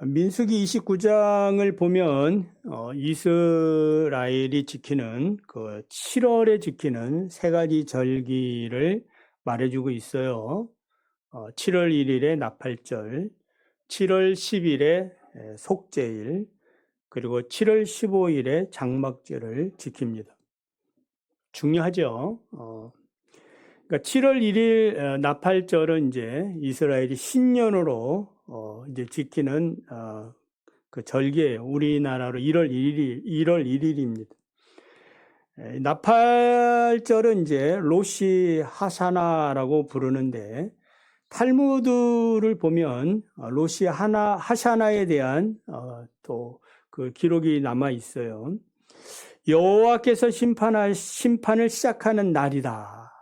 민수기 29장을 보면 이스라엘이 지키는 그 7월에 지키는 세 가지 절기를 말해주고 있어요. 7월 1일에 나팔절, 7월 10일에 속죄일, 그리고 7월 15일에 장막절을 지킵니다. 중요하죠. 그러니까 7월 1일 나팔절은 이제 이스라엘이 신년으로 이제 지키는 그 절기예요. 우리나라로 1월 1일입니다. 나팔절은 이제 로시 하샤나라고 부르는데 탈무드를 보면 로시 하샤나에 대한 또 그 기록이 남아 있어요. 여호와께서 심판을 시작하는 날이다.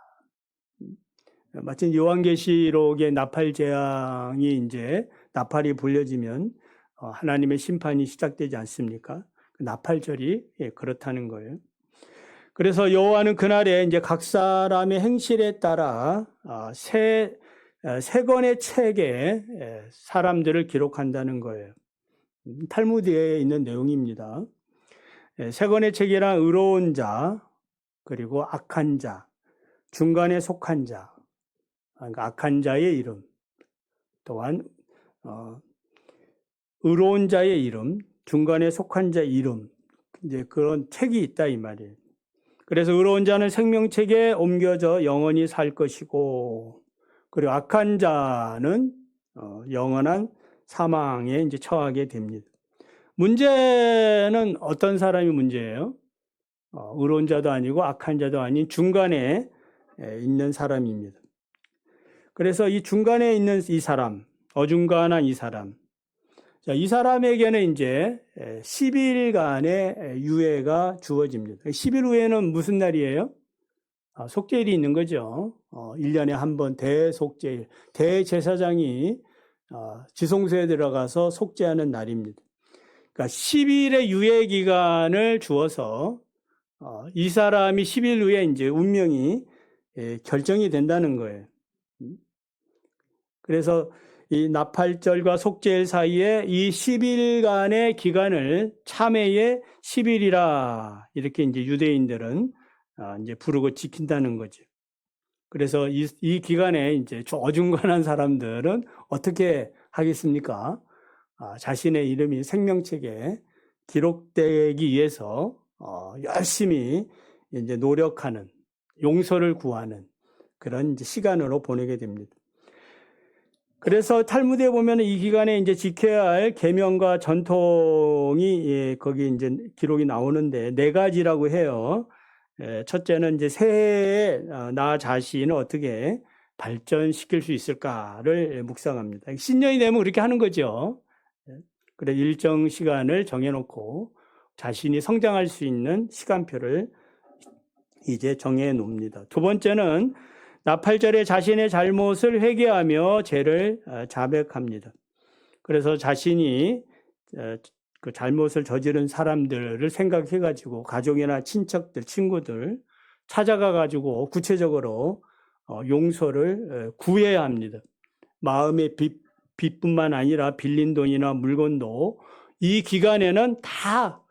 마침 요한계시록의 나팔 재앙이 이제 나팔이 불려지면 하나님의 심판이 시작되지 않습니까? 나팔절이 그렇다는 거예요. 그래서 여호와는 그날에 이제 각 사람의 행실에 따라 세 권의 책에 사람들을 기록한다는 거예요. 탈무드에 있는 내용입니다. 세 권의 책이란 의로운 자, 그리고 악한 자, 중간에 속한 자, 그러니까 악한 자의 이름, 또한 의로운 자의 이름, 중간에 속한 자의 이름, 이제 그런 책이 있다 이 말이에요. 그래서 의로운 자는 생명책에 옮겨져 영원히 살 것이고, 그리고 악한 자는 영원한 사망에 이제 처하게 됩니다. 문제는 어떤 사람이 문제예요? 의로운 자도 아니고 악한 자도 아닌 중간에 있는 사람입니다. 그래서 이 중간에 있는 이 사람, 어중간한 이 사람, 자, 이 사람에게는 이제 10일간의 유예가 주어집니다. 10일 후에는 무슨 날이에요? 속죄일이 있는 거죠. 1년에 한 번 대속죄일, 대제사장이 지성소에 들어가서 속죄하는 날입니다. 그러니까 10일의 유예 기간을 주어서 이 사람이 10일 후에 이제 운명이 결정이 된다는 거예요. 그래서 이 나팔절과 속죄일 사이에 이 10일간의 기간을 참회의 10일이라 이렇게 이제 유대인들은 이제 부르고 지킨다는 거죠. 그래서 이 기간에 이제 어중간한 사람들은 어떻게 하겠습니까? 자신의 이름이 생명책에 기록되기 위해서 열심히 이제 노력하는, 용서를 구하는 그런 이제 시간으로 보내게 됩니다. 그래서 탈무드에 보면 이 기간에 이제 지켜야 할 계명과 전통이 거기 이제 기록이 나오는데 4가지라고 해요. 첫째는 이제 새해에 나 자신을 어떻게 발전시킬 수 있을까를 묵상합니다. 신년이 되면 그렇게 하는 거죠. 그래 일정 시간을 정해놓고 자신이 성장할 수 있는 시간표를 이제 정해 놓습니다. 두 번째는 나팔절에 자신의 잘못을 회개하며 죄를 자백합니다. 그래서 자신이 그 잘못을 저지른 사람들을 생각해가지고 가족이나 친척들, 친구들 찾아가가지고 구체적으로 용서를 구해야 합니다. 마음의 빚뿐만 아니라 빌린 돈이나 물건도 이 기간에는 다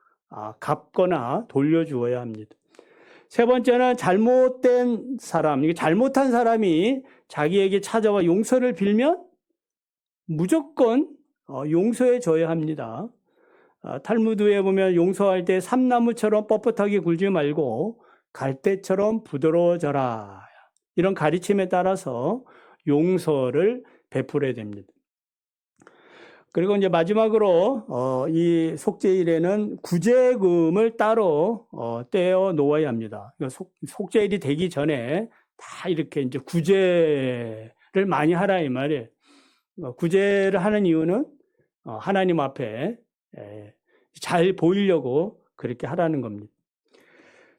갚거나 돌려주어야 합니다. 세 번째는 잘못된 사람, 잘못한 사람이 자기에게 찾아와 용서를 빌면 무조건 용서해 줘야 합니다. 탈무드에 보면 용서할 때 삼나무처럼 뻣뻣하게 굴지 말고 갈대처럼 부드러워져라. 이런 가르침에 따라서 용서를 베풀어야 됩니다. 그리고 이제 마지막으로 이 속죄일에는 구제금을 따로 떼어 놓아야 합니다. 속죄일이 되기 전에 다 이렇게 이제 구제를 많이 하라 이 말이에요. 구제를 하는 이유는 하나님 앞에 잘 보이려고 그렇게 하라는 겁니다.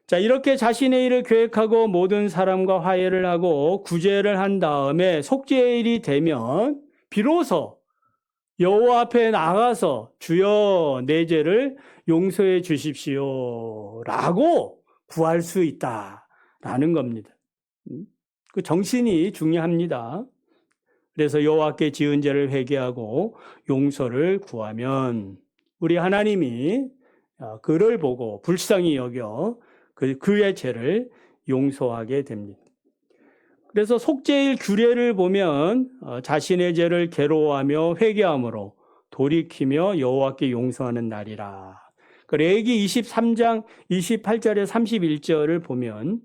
자, 이렇게 자신의 일을 계획하고 모든 사람과 화해를 하고 구제를 한 다음에 속죄일이 되면 비로소 여호와 앞에 나가서 주여 내 죄를 용서해 주십시오 라고 구할 수 있다라는 겁니다. 그 정신이 중요합니다. 그래서 여호와께 지은 죄를 회개하고 용서를 구하면 우리 하나님이 그를 보고 불쌍히 여겨 그의 죄를 용서하게 됩니다. 그래서 속죄일 규례를 보면 자신의 죄를 괴로워하며 회개함으로 돌이키며 여호와께 용서하는 날이라. 레위기 23장 28절에 31절을 보면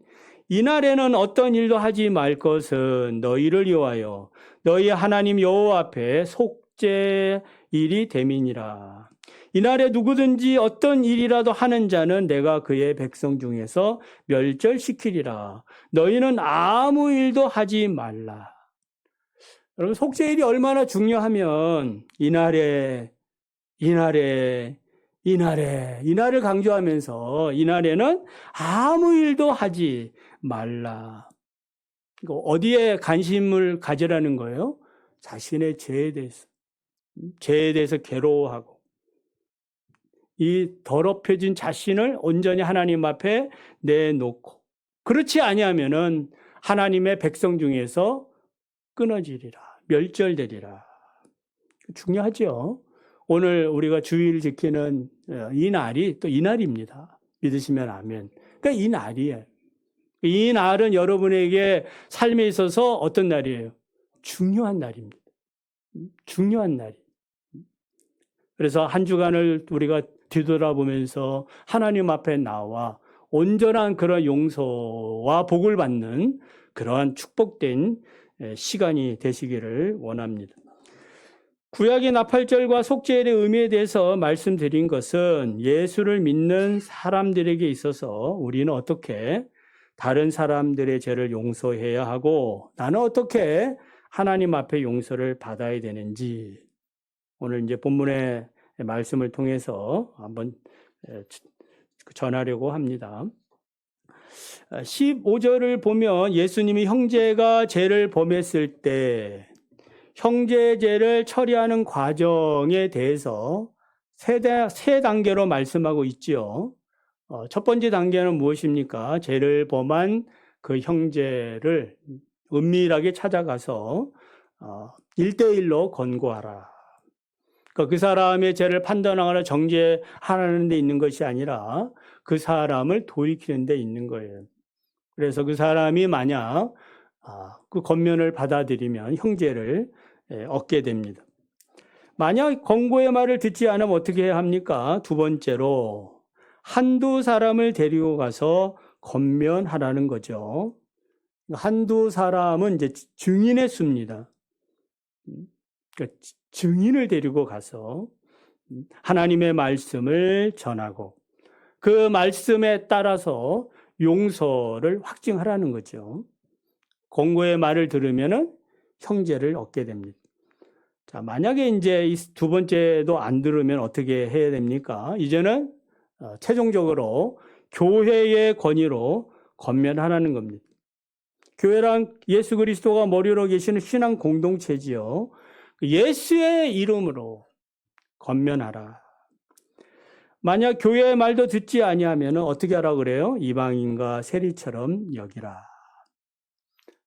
이날에는 어떤 일도 하지 말 것은 너희를 위하여 너희 하나님 여호와 앞에 속죄일이 됨이니라. 이날에 누구든지 어떤 일이라도 하는 자는 내가 그의 백성 중에서 멸절시키리라. 너희는 아무 일도 하지 말라. 여러분, 속죄일이 얼마나 중요하면 이날을 강조하면서 이날에는 아무 일도 하지 말라. 어디에 관심을 가지라는 거예요? 자신의 죄에 대해서 괴로워하고 이 더럽혀진 자신을 온전히 하나님 앞에 내놓고, 그렇지 아니하면은 하나님의 백성 중에서 끊어지리라, 멸절되리라. 중요하죠. 오늘 우리가 주일 지키는 이 날이 또 이 날입니다. 믿으시면 아멘. 그러니까 이 날이에요. 이 날은 여러분에게 삶에 있어서 어떤 날이에요? 중요한 날입니다. 중요한 날이. 그래서 한 주간을 우리가 뒤돌아보면서 하나님 앞에 나와 온전한 그런 용서와 복을 받는 그러한 축복된 시간이 되시기를 원합니다. 구약의 나팔절과 속죄일의 의미에 대해서 말씀드린 것은 예수를 믿는 사람들에게 있어서 우리는 어떻게 다른 사람들의 죄를 용서해야 하고 나는 어떻게 하나님 앞에 용서를 받아야 되는지 오늘 이제 본문의 말씀을 통해서 한번 전하려고 합니다. 15절을 보면 예수님이 형제가 죄를 범했을 때 형제 죄를 처리하는 과정에 대해서 세 단계로 말씀하고 있지요. 첫 번째 단계는 무엇입니까? 죄를 범한 그 형제를 은밀하게 찾아가서 1대1로 권고하라. 그 사람의 죄를 판단하거나 정죄하는 데 있는 것이 아니라 그 사람을 돌이키는 데 있는 거예요. 그래서 그 사람이 만약 그 권면을 받아들이면 형제를 얻게 됩니다. 만약 권고의 말을 듣지 않으면 어떻게 해야 합니까? 두 번째로 한두 사람을 데리고 가서 권면하라는 거죠. 한두 사람은 이제 증인의 수입니다. 그러니까 증인을 데리고 가서 하나님의 말씀을 전하고 그 말씀에 따라서 용서를 확증하라는 거죠. 권고의 말을 들으면은 형제를 얻게 됩니다. 자, 만약에 이제 이 두 번째도 안 들으면 어떻게 해야 됩니까? 이제는 최종적으로 교회의 권위로 권면하라는 겁니다. 교회란 예수 그리스도가 머리로 계시는 신앙 공동체지요. 예수의 이름으로 권면하라. 만약 교회의 말도 듣지 아니하면 어떻게 하라 그래요? 이방인과 세리처럼 여기라.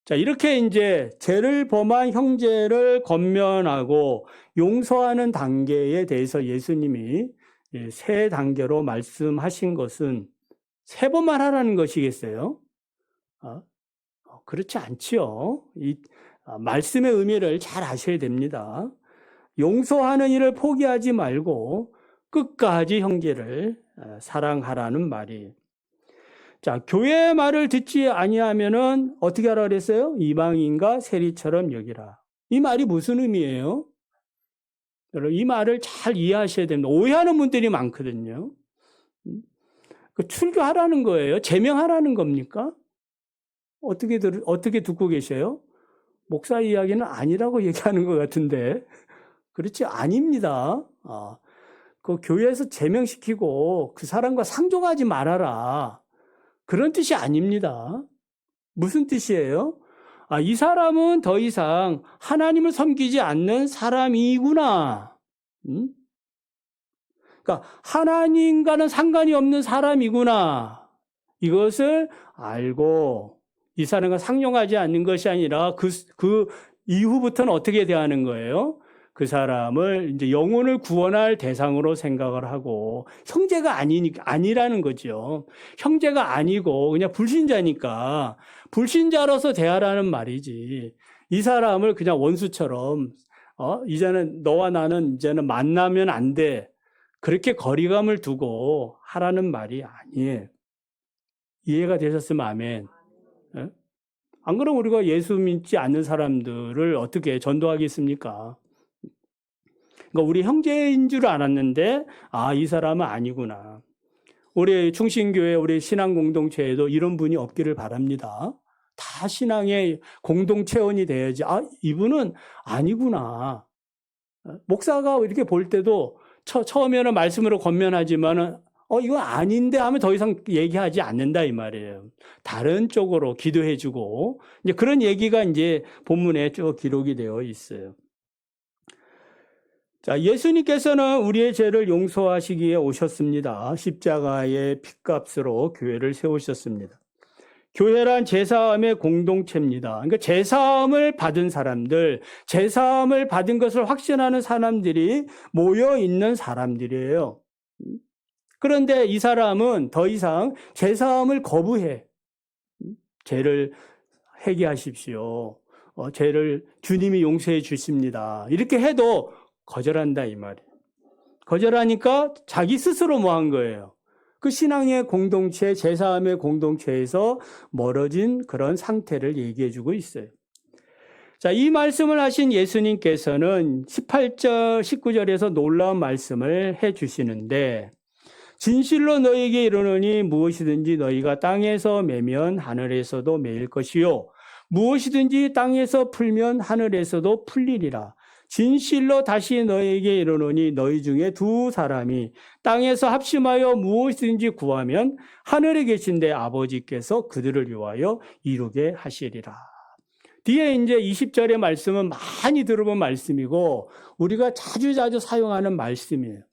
자, 이렇게 이제 죄를 범한 형제를 권면하고 용서하는 단계에 대해서 예수님이 세 단계로 말씀하신 것은 세 번만 하라는 것이겠어요? 그렇지 않지요. 이 말씀의 의미를 잘 아셔야 됩니다. 용서하는 일을 포기하지 말고 끝까지 형제를 사랑하라는 말이에요. 자, 교회의 말을 듣지 아니하면은 어떻게 하라 그랬어요? 이방인과 세리처럼 여기라. 이 말이 무슨 의미예요? 여러분, 이 말을 잘 이해하셔야 됩니다. 오해하는 분들이 많거든요. 출교하라는 거예요? 제명하라는 겁니까? 어떻게 듣고 계셔요? 목사 이야기는 아니라고 얘기하는 것 같은데. 그렇지, 아닙니다. 그 교회에서 제명시키고 그 사람과 상종하지 말아라. 그런 뜻이 아닙니다. 무슨 뜻이에요? 이 사람은 더 이상 하나님을 섬기지 않는 사람이구나. 그러니까 하나님과는 상관이 없는 사람이구나. 이것을 알고 이 사람과 상종하지 않는 것이 아니라 그 이후부터는 어떻게 대하는 거예요? 그 사람을 이제 영혼을 구원할 대상으로 생각을 하고, 형제가 아니라는 거죠. 형제가 아니고 그냥 불신자니까 불신자로서 대하라는 말이지. 이 사람을 그냥 원수처럼, 이제는 너와 나는 이제는 만나면 안 돼. 그렇게 거리감을 두고 하라는 말이 아니에요. 이해가 되셨으면 아멘. 예? 안 그러면 우리가 예수 믿지 않는 사람들을 어떻게 전도하겠습니까? 그러니까 우리 형제인 줄 알았는데, 이 사람은 아니구나. 우리 충신교회, 우리 신앙 공동체에도 이런 분이 없기를 바랍니다. 다 신앙의 공동체원이 돼야지, 이분은 아니구나. 목사가 이렇게 볼 때도 처음에는 말씀으로 권면하지만은, 이건 아닌데 하면 더 이상 얘기하지 않는다 이 말이에요. 다른 쪽으로 기도해주고, 이제 그런 얘기가 이제 본문에 쭉 기록이 되어 있어요. 자, 예수님께서는 우리의 죄를 용서하시기에 오셨습니다. 십자가의 핏값으로 교회를 세우셨습니다. 교회란 제사함의 공동체입니다. 그러니까 제사함을 받은 사람들, 제사함을 받은 것을 확신하는 사람들이 모여 있는 사람들이에요. 그런데 이 사람은 더 이상 제사함을 거부해. 죄를 회개하십시오. 죄를 주님이 용서해 주십니다. 이렇게 해도 거절한다 이 말이에요. 거절하니까 자기 스스로 뭐 한 거예요? 그 신앙의 공동체, 제사함의 공동체에서 멀어진 그런 상태를 얘기해 주고 있어요. 자, 이 말씀을 하신 예수님께서는 18절, 19절에서 놀라운 말씀을 해 주시는데, 진실로 너희에게 이르노니 무엇이든지 너희가 땅에서 매면 하늘에서도 매일 것이요 무엇이든지 땅에서 풀면 하늘에서도 풀리리라. 진실로 다시 너희에게 이르노니 너희 중에 두 사람이 땅에서 합심하여 무엇이든지 구하면 하늘에 계신 내 아버지께서 그들을 위하여 이루게 하시리라. 뒤에 이제 20절의 말씀은 많이 들어본 말씀이고 우리가 자주자주 사용하는 말씀이에요.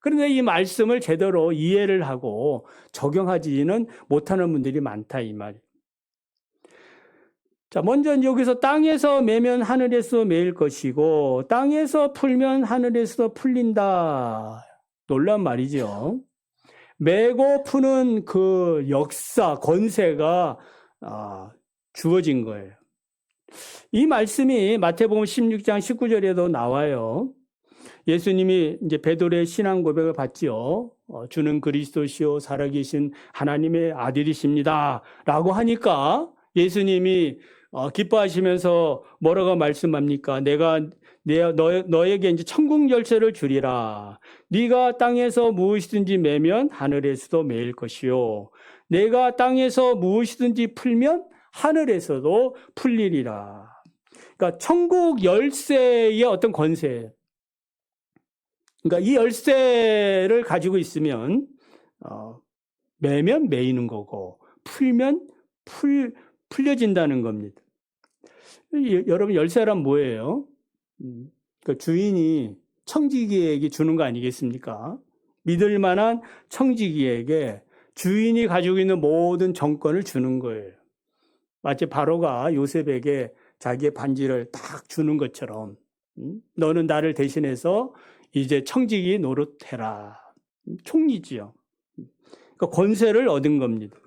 그런데 이 말씀을 제대로 이해를 하고 적용하지는 못하는 분들이 많다 이 말이에요. 자, 먼저 여기서 땅에서 매면 하늘에서 매일 것이고 땅에서 풀면 하늘에서 풀린다. 놀라운 말이죠. 매고 푸는 그 역사, 권세가 주어진 거예요. 이 말씀이 마태복음 16장 19절에도 나와요. 예수님이 이제 베드로의 신앙 고백을 받지요. 주는 그리스도시요 살아계신 하나님의 아들이십니다. 라고 하니까 예수님이 기뻐하시면서 뭐라고 말씀합니까? 내가 너에게 이제 천국 열쇠를 주리라. 네가 땅에서 무엇이든지 매면 하늘에서도 매일 것이요. 내가 땅에서 무엇이든지 풀면 하늘에서도 풀리리라. 그러니까 천국 열쇠의 어떤 권세예요. 그러니까 이 열쇠를 가지고 있으면 매면 매이는 거고 풀면 풀려진다는 겁니다. 여러분 열쇠란 뭐예요? 그러니까 주인이 청지기에게 주는 거 아니겠습니까? 믿을 만한 청지기에게 주인이 가지고 있는 모든 정권을 주는 거예요. 마치 바로가 요셉에게 자기의 반지를 딱 주는 것처럼 너는 나를 대신해서 이제 청지기 노릇해라. 총리지요. 그러니까 권세를 얻은 겁니다.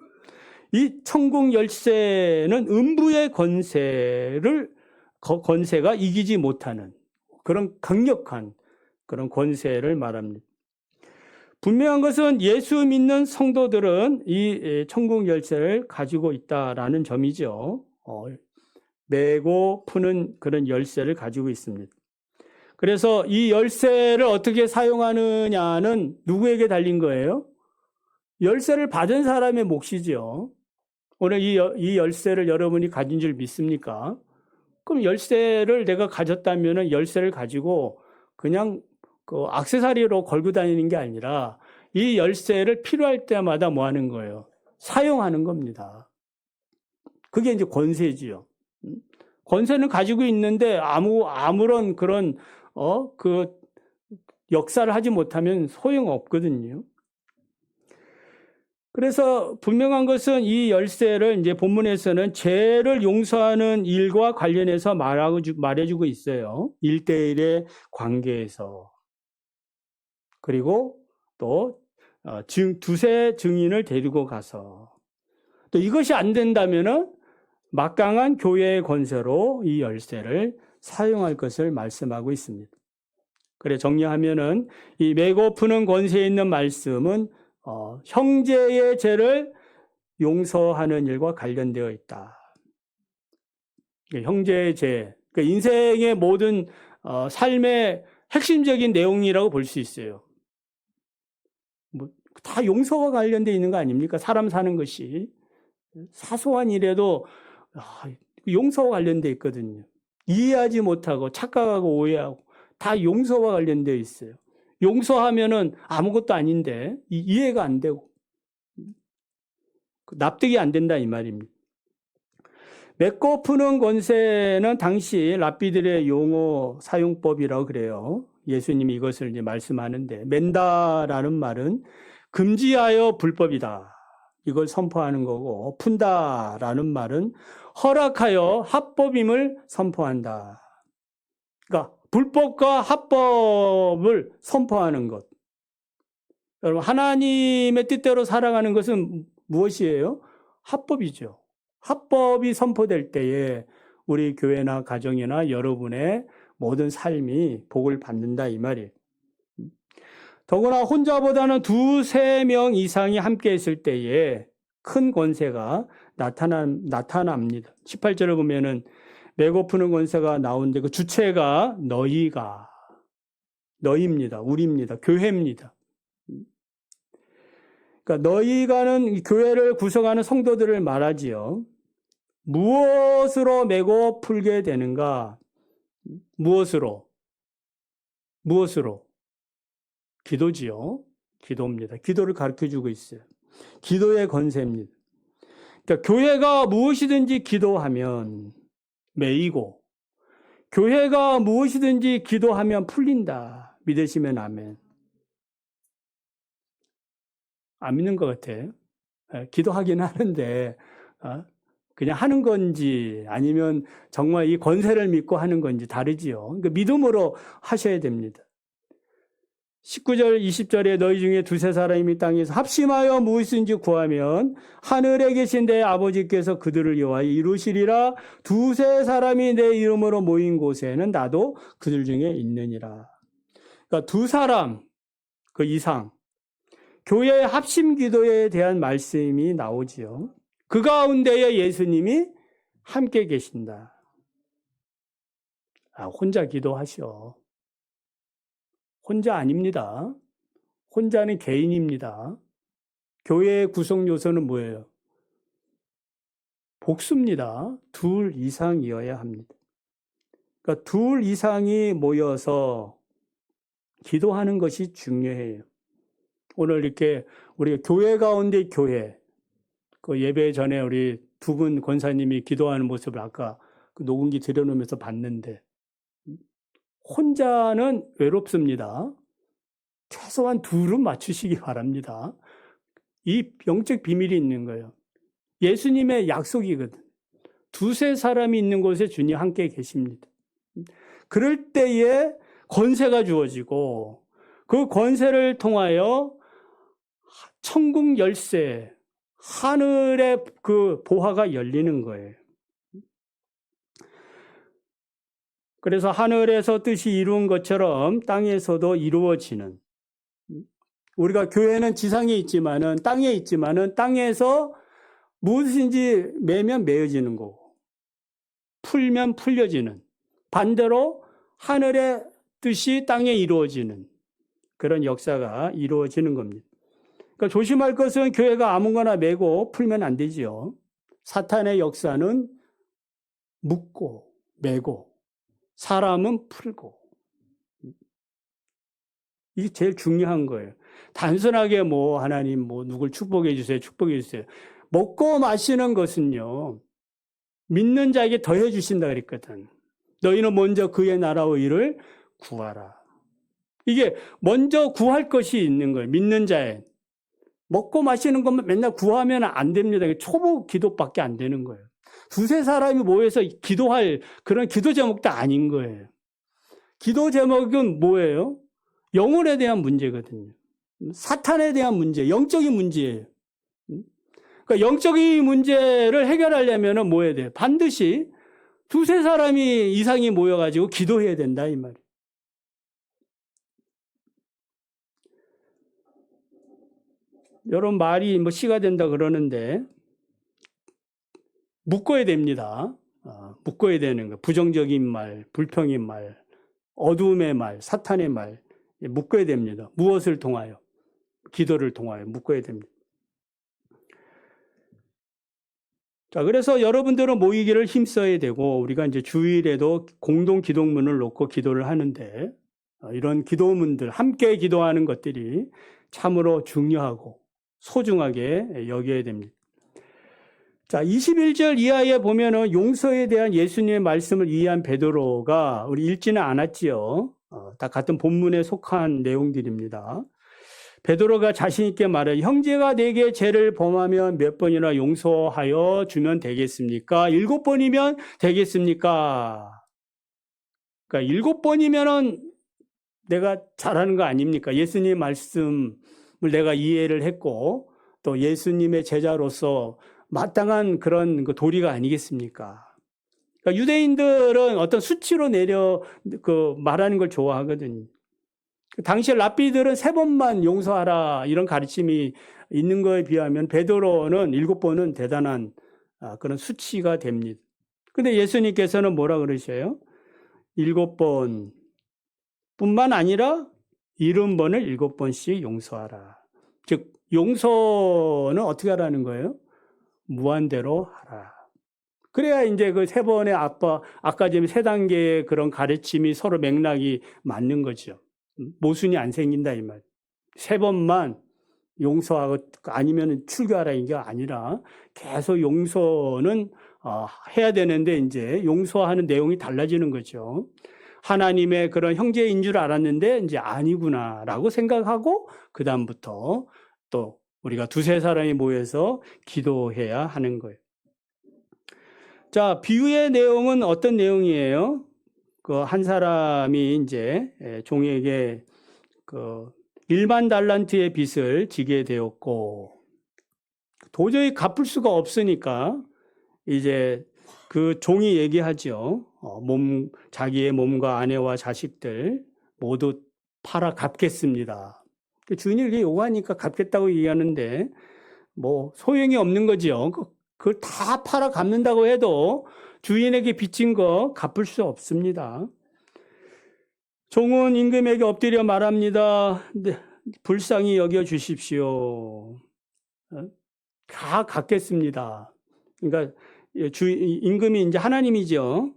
이 천국 열쇠는 음부의 권세가 이기지 못하는 그런 강력한 그런 권세를 말합니다. 분명한 것은 예수 믿는 성도들은 이 천국 열쇠를 가지고 있다라는 점이죠. 매고 푸는 그런 열쇠를 가지고 있습니다. 그래서 이 열쇠를 어떻게 사용하느냐는 누구에게 달린 거예요? 열쇠를 받은 사람의 몫이죠. 오늘 이 열쇠를 여러분이 가진 줄 믿습니까? 그럼 열쇠를 내가 가졌다면 열쇠를 가지고 그냥 그 액세서리로 걸고 다니는 게 아니라 이 열쇠를 필요할 때마다 뭐 하는 거예요? 사용하는 겁니다. 그게 이제 권세지요. 권세는 가지고 있는데 아무런 그런 그 역사를 하지 못하면 소용없거든요. 그래서 분명한 것은 이 열쇠를 이제 본문에서는 죄를 용서하는 일과 관련해서 말해주고 있어요. 1대1의 관계에서. 그리고 또 두세 증인을 데리고 가서 또 이것이 안 된다면은 막강한 교회의 권세로 이 열쇠를 사용할 것을 말씀하고 있습니다. 그래 정리하면은 이 메고 푸는 권세에 있는 말씀은 형제의 죄를 용서하는 일과 관련되어 있다. 형제의 죄, 그러니까 인생의 모든 삶의 핵심적인 내용이라고 볼 수 있어요. 다 용서와 관련되어 있는 거 아닙니까? 사람 사는 것이 사소한 일에도 용서와 관련되어 있거든요. 이해하지 못하고 착각하고 오해하고 다 용서와 관련되어 있어요. 용서하면은 아무것도 아닌데 이해가 안 되고 납득이 안 된다 이 말입니다. 메고 푸는 권세는 당시 랍비들의 용어 사용법이라고 그래요. 예수님이 이것을 이제 말씀하는데 맨다라는 말은 금지하여 불법이다. 이걸 선포하는 거고 푼다라는 말은 허락하여 합법임을 선포한다. 그러니까 불법과 합법을 선포하는 것. 여러분 하나님의 뜻대로 살아가는 것은 무엇이에요? 합법이죠. 합법이 선포될 때에 우리 교회나 가정이나 여러분의 모든 삶이 복을 받는다 이 말이에요. 더구나 혼자보다는 두세 명 이상이 함께 있을 때에 큰 권세가 나타납니다. 18절을 보면은 메고 푸는 권세가 나오는데 그 주체가 너희입니다. 우리입니다. 교회입니다. 그러니까 너희가는 교회를 구성하는 성도들을 말하지요. 무엇으로 메고 풀게 되는가? 무엇으로? 기도지요. 기도입니다. 기도를 가르쳐주고 있어요. 기도의 권세입니다. 그러니까 교회가 무엇이든지 기도하면 매이고 교회가 무엇이든지 기도하면 풀린다. 믿으시면 아멘. 안 믿는 것 같아요. 기도하긴 하는데 그냥 하는 건지 아니면 정말 이 권세를 믿고 하는 건지 다르지요. 그러니까 믿음으로 하셔야 됩니다. 19절 20절에 너희 중에 두세 사람이 땅에서 합심하여 무엇인지 구하면 하늘에 계신 내 아버지께서 그들을 위하여 이루시리라. 두세 사람이 내 이름으로 모인 곳에는 나도 그들 중에 있느니라. 그러니까 두 사람 그 이상 교회의 합심 기도에 대한 말씀이 나오지요. 그 가운데에 예수님이 함께 계신다. 혼자 기도하시오. 혼자 아닙니다. 혼자는 개인입니다. 교회의 구성 요소는 뭐예요? 복수입니다. 둘 이상이어야 합니다. 그러니까 둘 이상이 모여서 기도하는 것이 중요해요. 오늘 이렇게 우리가 교회 가운데 교회, 그 예배 전에 우리 두 분 권사님이 기도하는 모습을 아까 그 녹음기 들여놓으면서 봤는데 혼자는 외롭습니다. 최소한 둘은 맞추시기 바랍니다. 이 영적 비밀이 있는 거예요. 예수님의 약속이거든. 두세 사람이 있는 곳에 주님 함께 계십니다. 그럴 때에 권세가 주어지고 그 권세를 통하여 천국 열쇠, 하늘의 그 보화가 열리는 거예요. 그래서 하늘에서 뜻이 이루은 것처럼 땅에서도 이루어지는, 우리가 교회는 지상에 있지만은 땅에 있지만은 땅에서 무엇인지 매면 매어지는 거고 풀면 풀려지는, 반대로 하늘의 뜻이 땅에 이루어지는 그런 역사가 이루어지는 겁니다. 그러니까 조심할 것은 교회가 아무거나 매고 풀면 안 되지요. 사탄의 역사는 묶고 매고 사람은 풀고, 이게 제일 중요한 거예요. 단순하게 하나님 누굴 축복해 주세요, 축복해 주세요. 먹고 마시는 것은요, 믿는 자에게 더해 주신다 그랬거든. 너희는 먼저 그의 나라와 의를 구하라. 이게 먼저 구할 것이 있는 거예요. 믿는 자에. 먹고 마시는 것만 맨날 구하면 안 됩니다. 초보 기도밖에 안 되는 거예요. 두세 사람이 모여서 기도할 그런 기도 제목도 아닌 거예요. 기도 제목은 뭐예요? 영혼에 대한 문제거든요. 사탄에 대한 문제, 영적인 문제예요. 그러니까 영적인 문제를 해결하려면 뭐 해야 돼요? 반드시 두세 사람이 이상이 모여가지고 기도해야 된다, 이 말이에요. 여러분, 말이 뭐 씨가 된다 그러는데, 묶어야 됩니다. 묶어야 되는 거. 부정적인 말, 불평의 말, 어둠의 말, 사탄의 말, 묶어야 됩니다. 무엇을 통하여? 기도를 통하여 묶어야 됩니다. 자, 그래서 여러분들은 모이기를 힘써야 되고, 우리가 이제 주일에도 공동 기도문을 놓고 기도를 하는데, 이런 기도문들, 함께 기도하는 것들이 참으로 중요하고 소중하게 여겨야 됩니다. 자, 21절 이하에 보면은 용서에 대한 예수님의 말씀을 이해한 베드로가 우리 읽지는 않았지요. 다 같은 본문에 속한 내용들입니다. 베드로가 자신 있게 말해 형제가 내게 죄를 범하면 몇 번이나 용서하여 주면 되겠습니까? 7번이면 되겠습니까? 그러니까 7번이면은 내가 잘하는 거 아닙니까? 예수님의 말씀을 내가 이해를 했고 또 예수님의 제자로서 마땅한 그런 도리가 아니겠습니까? 그러니까 유대인들은 어떤 수치로 말하는 걸 좋아하거든요. 당시 랍비들은 3번만 용서하라 이런 가르침이 있는 거에 비하면 베드로는 7번은 대단한 그런 수치가 됩니다. 근데 예수님께서는 뭐라 그러셔요? 7번 뿐만 아니라 70번을 7번씩 용서하라. 즉 용서는 어떻게 하라는 거예요? 무한대로 하라. 그래야 이제 그 3번의 아까 지금 3단계의 그런 가르침이 서로 맥락이 맞는 거죠. 모순이 안 생긴다 이 말. 3번만 용서하고 아니면 출교하라 이게 아니라 계속 용서는 해야 되는데 이제 용서하는 내용이 달라지는 거죠. 하나님의 그런 형제인 줄 알았는데 이제 아니구나라고 생각하고 그 다음부터 또 우리가 두세 사람이 모여서 기도해야 하는 거예요. 자, 비유의 내용은 어떤 내용이에요? 그 한 사람이 이제 종에게 그 1만 달란트의 빚을 지게 되었고 도저히 갚을 수가 없으니까 이제 그 종이 얘기하죠. 자기의 몸과 아내와 자식들 모두 팔아 갚겠습니다. 주인이 이렇게 요구하니까 갚겠다고 얘기하는데 뭐 소용이 없는 거죠. 그걸 다 팔아 갚는다고 해도 주인에게 빚진 거 갚을 수 없습니다. 종은 임금에게 엎드려 말합니다. 네, 불쌍히 여겨 주십시오. 다 갚겠습니다. 그러니까 임금이 이제 하나님이죠.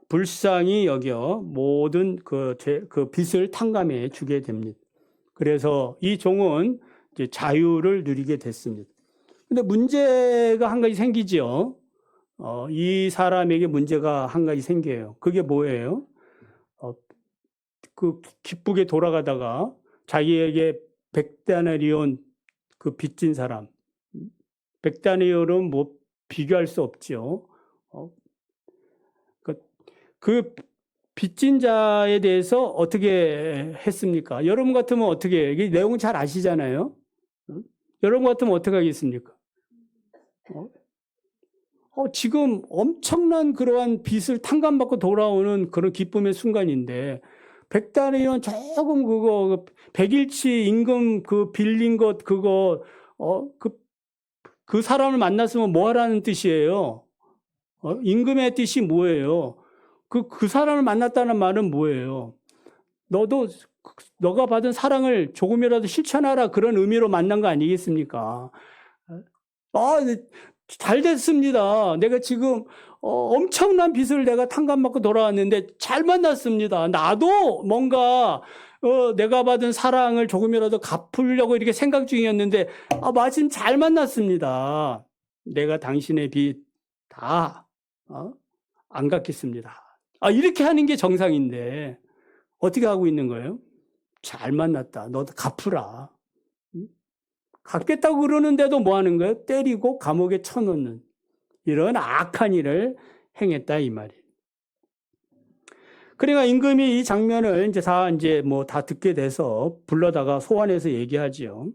불쌍히 여겨 모든 그 빚을 탕감해 주게 됩니다. 그래서 이 종은 이제 자유를 누리게 됐습니다. 근데 문제가 한 가지 생기죠. 이 사람에게 문제가 한 가지 생겨요. 그게 뭐예요? 그 기쁘게 돌아가다가 자기에게 100데나리온 그 빚진 사람, 100데나리온은 뭐 비교할 수 없죠. 그 빚진 자에 대해서 어떻게 했습니까? 여러분 같으면 어떻게 해요? 이 내용 잘 아시잖아요. 여러분 같으면 어떻게 하겠습니까? 지금 엄청난 그러한 빚을 탕감받고 돌아오는 그런 기쁨의 순간인데 100데나리온 조금 그거 100일치 임금 그 빌린 것 그거 그 사람을 만났으면 뭐 하라는 뜻이에요? 임금의 뜻이 뭐예요? 그 사람을 만났다는 말은 뭐예요? 너가 받은 사랑을 조금이라도 실천하라 그런 의미로 만난 거 아니겠습니까? 잘 됐습니다. 내가 지금 엄청난 빚을 내가 탕감받고 돌아왔는데 잘 만났습니다. 나도 뭔가 내가 받은 사랑을 조금이라도 갚으려고 이렇게 생각 중이었는데 마침 잘 만났습니다. 내가 당신의 빚 다 안 갚겠습니다. 이렇게 하는 게 정상인데 어떻게 하고 있는 거예요? 잘 만났다. 너도 갚으라. 갚겠다고 그러는데도 뭐 하는 거예요? 때리고 감옥에 쳐넣는 이런 악한 일을 행했다 이 말이에요. 그러니까 임금이 이 장면을 이제 뭐 다 듣게 돼서 불러다가 소환해서 얘기하지요.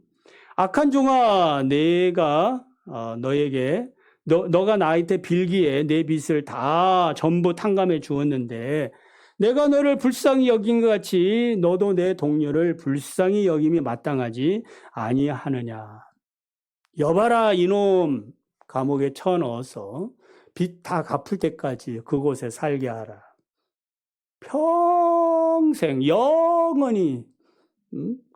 악한 종아, 내가 너에게 너가 나한테 빌기에 내 빚을 다 전부 탕감해 주었는데 내가 너를 불쌍히 여긴 것 같이 너도 내 동료를 불쌍히 여김이 마땅하지 아니하느냐. 여봐라 이놈, 감옥에 쳐넣어서 빚 다 갚을 때까지 그곳에 살게 하라. 평생 영원히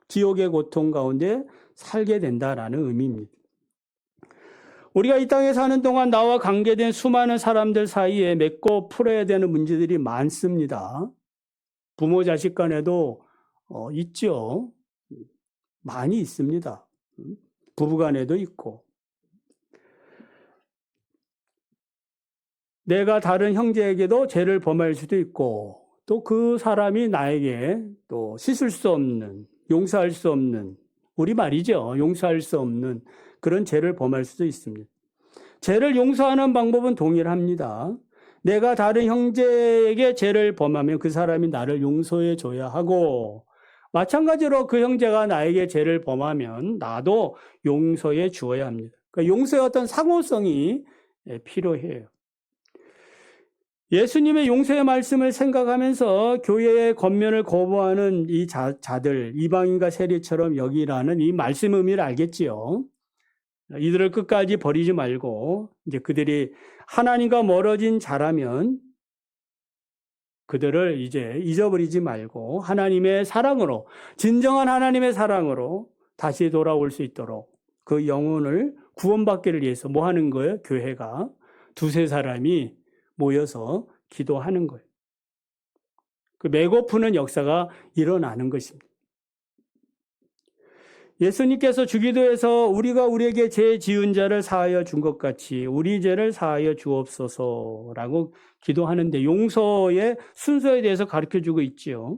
지옥의 고통 가운데 살게 된다라는 의미입니다. 우리가 이 땅에 사는 동안 나와 관계된 수많은 사람들 사이에 맺고 풀어야 되는 문제들이 많습니다. 부모 자식 간에도 있죠. 많이 있습니다. 부부 간에도 있고. 내가 다른 형제에게도 죄를 범할 수도 있고 또 그 사람이 나에게 또 씻을 수 없는, 용서할 수 없는, 우리 말이죠. 용서할 수 없는 그런 죄를 범할 수도 있습니다. 죄를 용서하는 방법은 동일합니다. 내가 다른 형제에게 죄를 범하면 그 사람이 나를 용서해 줘야 하고 마찬가지로 그 형제가 나에게 죄를 범하면 나도 용서해 주어야 합니다. 그러니까 용서의 어떤 상호성이 필요해요. 예수님의 용서의 말씀을 생각하면서 교회의 권면을 거부하는 이 자들, 이방인과 세리처럼 여기라는 이 말씀 의미를 알겠지요. 이들을 끝까지 버리지 말고 이제 그들이 하나님과 멀어진 자라면 그들을 이제 잊어버리지 말고 하나님의 사랑으로, 진정한 하나님의 사랑으로 다시 돌아올 수 있도록 그 영혼을 구원받기를 위해서 뭐 하는 거예요? 교회가 두세 사람이 모여서 기도하는 거예요. 그 메고 푸는 역사가 일어나는 것입니다. 예수님께서 주기도에서 우리가 우리에게 죄 지은 자를 사하여 준 것 같이 우리 죄를 사하여 주옵소서라고 기도하는데 용서의 순서에 대해서 가르쳐주고 있지요.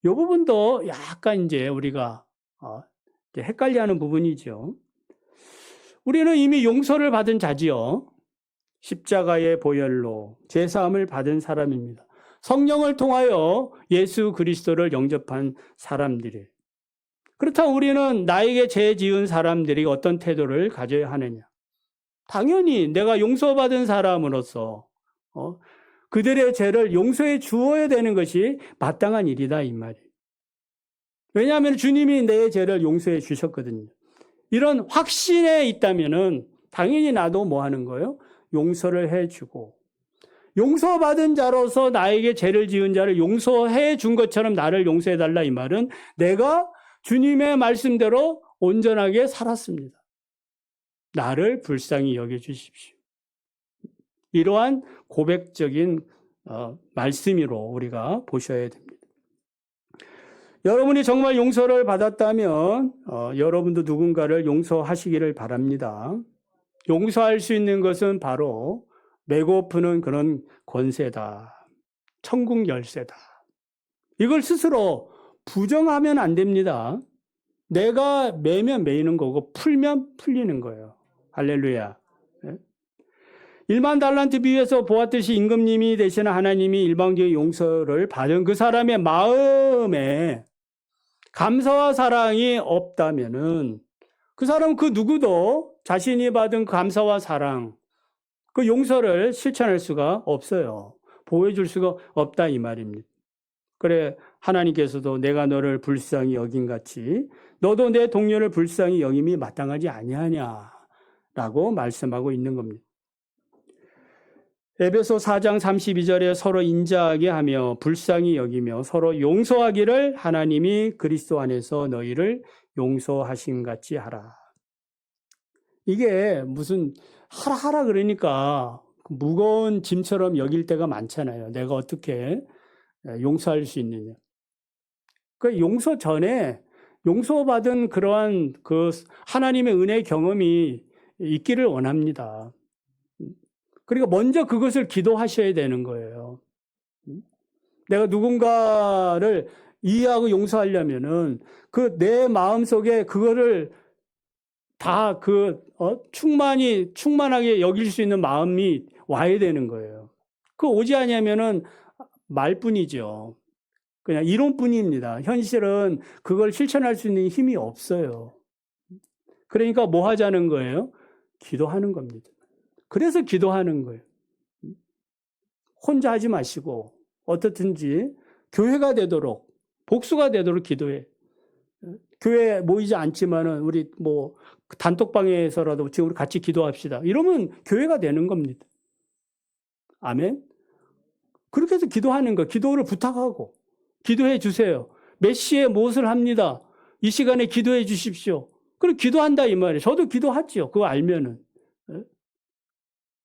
이 부분도 약간 이제 우리가 헷갈려하는 부분이죠. 우리는 이미 용서를 받은 자지요. 십자가의 보혈로 죄사함을 받은 사람입니다. 성령을 통하여 예수 그리스도를 영접한 사람들이에요. 그렇다면 우리는 나에게 죄 지은 사람들이 어떤 태도를 가져야 하느냐? 당연히 내가 용서받은 사람으로서 그들의 죄를 용서해 주어야 되는 것이 마땅한 일이다 이 말이에요. 왜냐하면 주님이 내 죄를 용서해 주셨거든요. 이런 확신에 있다면은 당연히 나도 뭐 하는 거예요? 용서를 해주고 용서받은 자로서 나에게 죄를 지은 자를 용서해 준 것처럼 나를 용서해달라 이 말은 내가 주님의 말씀대로 온전하게 살았습니다. 나를 불쌍히 여겨주십시오. 이러한 고백적인 말씀으로 우리가 보셔야 됩니다. 여러분이 정말 용서를 받았다면 여러분도 누군가를 용서하시기를 바랍니다. 용서할 수 있는 것은 바로 메고 푸는 그런 권세다. 천국 열쇠다. 이걸 스스로 부정하면 안 됩니다. 내가 매면 매이는 거고 풀면 풀리는 거예요. 할렐루야. 1만 달란트 비유에서 보았듯이 임금님이 되시는 하나님이 일방적인 용서를 받은 그 사람의 마음에 감사와 사랑이 없다면은 그 사람은 그 누구도 자신이 받은 감사와 사랑, 그 용서를 실천할 수가 없어요. 보여줄 수가 없다 이 말입니다. 그래 하나님께서도 내가 너를 불쌍히 여긴 같이 너도 내 동료를 불쌍히 여김이 마땅하지 아니하냐라고 말씀하고 있는 겁니다. 에베소 4장 32절에 서로 인자하게 하며 불쌍히 여기며 서로 용서하기를 하나님이 그리스도 안에서 너희를 용서하신 같이 하라. 이게 무슨 하라 그러니까 무거운 짐처럼 여길 때가 많잖아요. 내가 어떻게 용서할 수 있느냐. 그 용서 전에 용서받은 그러한 그 하나님의 은혜의 경험이 있기를 원합니다. 그러니까 먼저 그것을 기도하셔야 되는 거예요. 내가 누군가를 이해하고 용서하려면은 그 내 마음속에 그거를 다 충만하게 여길 수 있는 마음이 와야 되는 거예요. 그 오지 않으면은 말뿐이죠. 그냥 이론뿐입니다. 현실은 그걸 실천할 수 있는 힘이 없어요. 그러니까 뭐 하자는 거예요? 기도하는 겁니다. 그래서 기도하는 거예요. 혼자 하지 마시고 어떻든지 교회가 되도록, 복수가 되도록 기도해. 교회 모이지 않지만은 우리 뭐 단톡방에서라도 지금 우리 같이 기도합시다. 이러면 교회가 되는 겁니다. 아멘. 그렇게 해서 기도하는 거, 기도를 부탁하고 기도해 주세요. 몇 시에 무엇을 합니다. 이 시간에 기도해 주십시오. 그리고 기도한다 이 말이에요. 저도 기도하죠. 그거 알면은.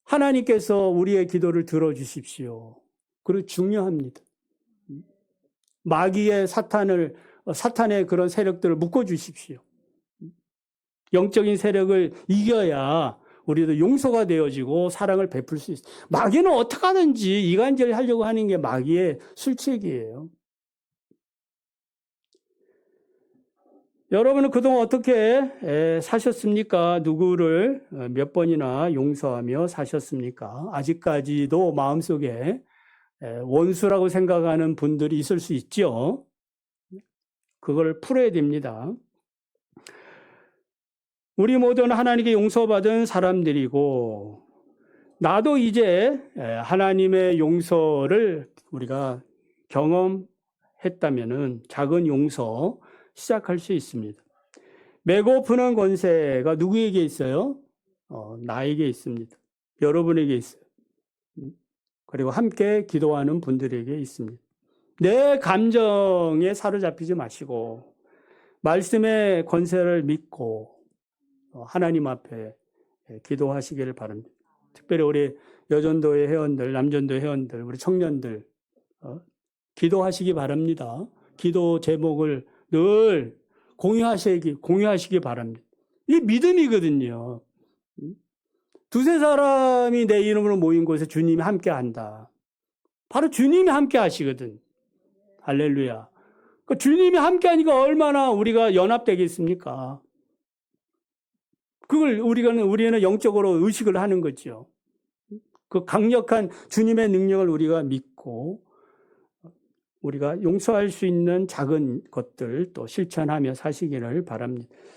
하나님께서 우리의 기도를 들어주십시오. 그리고 중요합니다. 마귀의 사탄의 그런 세력들을 묶어주십시오. 영적인 세력을 이겨야 우리도 용서가 되어지고 사랑을 베풀 수 있어요. 마귀는 어떻게 하든지 이간질 하려고 하는 게 마귀의 술책이에요. 여러분은 그동안 어떻게 사셨습니까? 누구를 몇 번이나 용서하며 사셨습니까? 아직까지도 마음속에 원수라고 생각하는 분들이 있을 수 있죠. 그걸 풀어야 됩니다. 우리 모두는 하나님께 용서받은 사람들이고 나도 이제 하나님의 용서를 우리가 경험했다면은 작은 용서 시작할 수 있습니다. 메고 푸는 권세가 누구에게 있어요? 나에게 있습니다. 여러분에게 있어요. 그리고 함께 기도하는 분들에게 있습니다. 내 감정에 사로잡히지 마시고 말씀의 권세를 믿고 하나님 앞에 기도하시기를 바랍니다. 특별히 우리 여전도의 회원들, 남전도의 회원들, 우리 청년들 기도하시기 바랍니다. 기도 제목을 늘 공유하시기 바랍니다. 이게 믿음이거든요. 두세 사람이 내 이름으로 모인 곳에 주님이 함께 한다. 바로 주님이 함께 하시거든. 할렐루야. 그러니까 주님이 함께 하니까 얼마나 우리가 연합되겠습니까? 그걸 우리는 영적으로 의식을 하는 거죠. 그 강력한 주님의 능력을 우리가 믿고 우리가 용서할 수 있는 작은 것들 또 실천하며 사시기를 바랍니다.